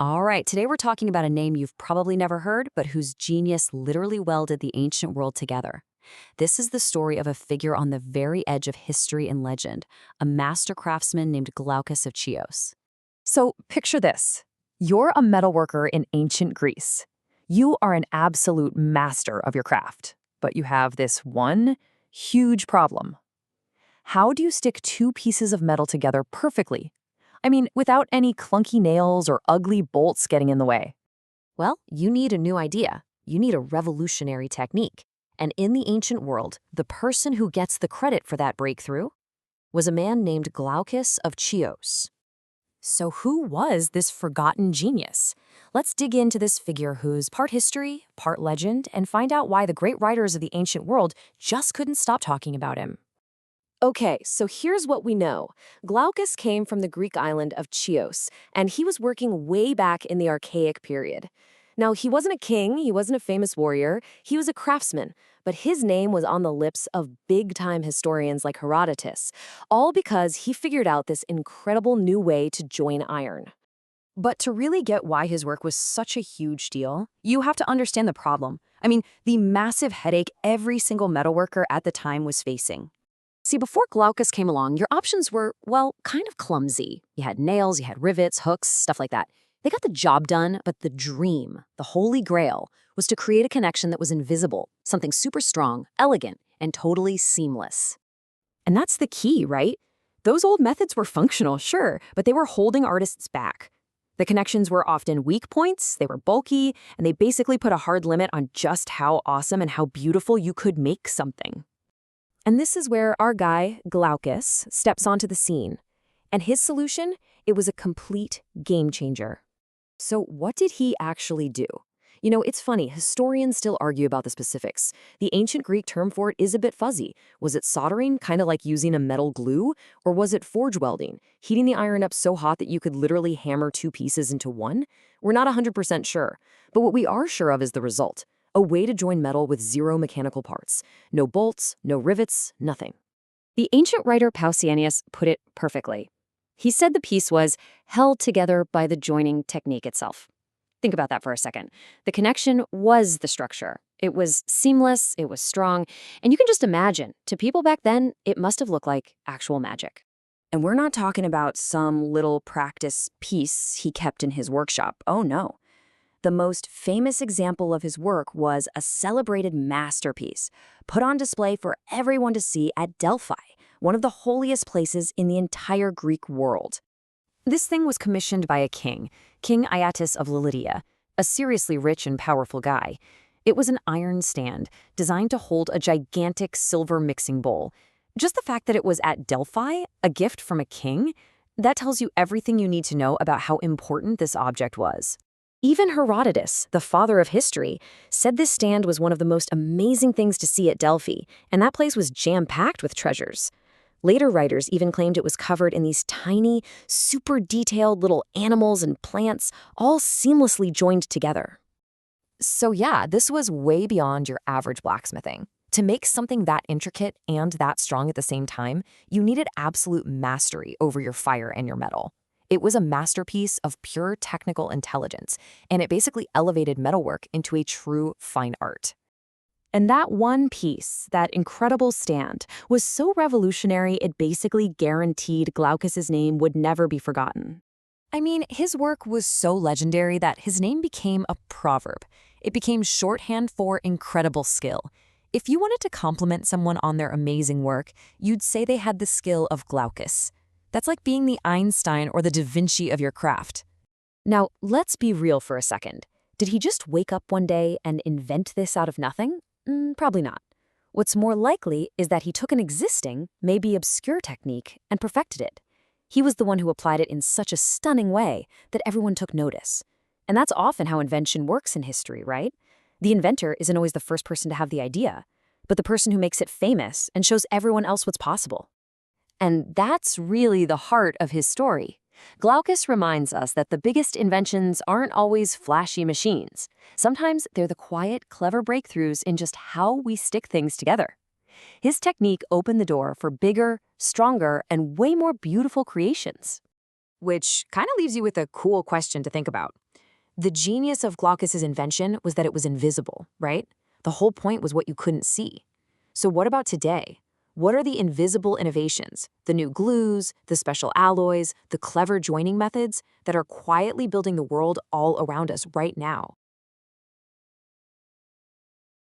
All right, today we're talking about a name you've probably never heard, but whose genius literally welded the ancient world together. This is the story of a figure on the very edge of history and legend, a master craftsman named Glaucus of Chios. So picture this. You're a metalworker in ancient Greece. You are an absolute master of your craft, but you have this one huge problem. How do you stick two pieces of metal together perfectly? I mean, without any clunky nails or ugly bolts getting in the way. Well, you need a new idea. You need a revolutionary technique. And in the ancient world, the person who gets the credit for that breakthrough was a man named Glaucus of Chios. So who was this forgotten genius? Let's dig into this figure who's part history, part legend, and find out why the great writers of the ancient world just couldn't stop talking about him. Okay, so here's what we know. Glaucus came from the Greek island of Chios, and he was working way back in the Archaic period. Now, he wasn't a king, he wasn't a famous warrior, he was a craftsman, but his name was on the lips of big-time historians like Herodotus, all because he figured out this incredible new way to join iron. But to really get why his work was such a huge deal, you have to understand the problem. I mean, the massive headache every single metalworker at the time was facing. See, before Glaucus came along, your options were, well, kind of clumsy. You had nails, you had rivets, hooks, stuff like that. They got the job done, but the dream, the holy grail, was to create a connection that was invisible, something super strong, elegant, and totally seamless. And that's the key, right? Those old methods were functional, sure, but they were holding artists back. The connections were often weak points, they were bulky, and they basically put a hard limit on just how awesome and how beautiful you could make something. And this is where our guy, Glaucus, steps onto the scene. And his solution, it was a complete game changer. So what did he actually do? You know, it's funny, historians still argue about the specifics. The ancient Greek term for it is a bit fuzzy. Was it soldering, kind of like using a metal glue? Or was it forge welding, heating the iron up so hot that you could literally hammer two pieces into one? We're not 100% sure. But what we are sure of is the result. A way to join metal with zero mechanical parts. No bolts, no rivets, nothing. The ancient writer Pausanias put it perfectly. He said the piece was held together by the joining technique itself. Think about that for a second. The connection was the structure. It was seamless, it was strong, and you can just imagine, to people back then, it must have looked like actual magic. And we're not talking about some little practice piece he kept in his workshop. Oh no. The most famous example of his work was a celebrated masterpiece put on display for everyone to see at Delphi, one of the holiest places in the entire Greek world. This thing was commissioned by a king, King Aiatus of Lydia, a seriously rich and powerful guy. It was an iron stand designed to hold a gigantic silver mixing bowl. Just the fact that it was at Delphi, a gift from a king, that tells you everything you need to know about how important this object was. Even Herodotus, the father of history, said this stand was one of the most amazing things to see at Delphi, and that place was jam-packed with treasures. Later writers even claimed it was covered in these tiny, super detailed little animals and plants, all seamlessly joined together. So yeah, this was way beyond your average blacksmithing. To make something that intricate and that strong at the same time, you needed absolute mastery over your fire and your metal. It was a masterpiece of pure technical intelligence, and it basically elevated metalwork into a true fine art. And that one piece, that incredible stand, was so revolutionary it basically guaranteed Glaucus's name would never be forgotten. I mean, his work was so legendary that his name became a proverb. It became shorthand for incredible skill. If you wanted to compliment someone on their amazing work, you'd say they had the skill of Glaucus. That's like being the Einstein or the Da Vinci of your craft. Now, let's be real for a second. Did he just wake up one day and invent this out of nothing? Probably not. What's more likely is that he took an existing, maybe obscure technique and perfected it. He was the one who applied it in such a stunning way that everyone took notice. And that's often how invention works in history, right? The inventor isn't always the first person to have the idea, but the person who makes it famous and shows everyone else what's possible. And that's really the heart of his story. Glaucus reminds us that the biggest inventions aren't always flashy machines. Sometimes they're the quiet, clever breakthroughs in just how we stick things together. His technique opened the door for bigger, stronger, and way more beautiful creations. Which kind of leaves you with a cool question to think about. The genius of Glaucus's invention was that it was invisible, right? The whole point was what you couldn't see. So what about today? What are the invisible innovations, the new glues, the special alloys, the clever joining methods that are quietly building the world all around us right now?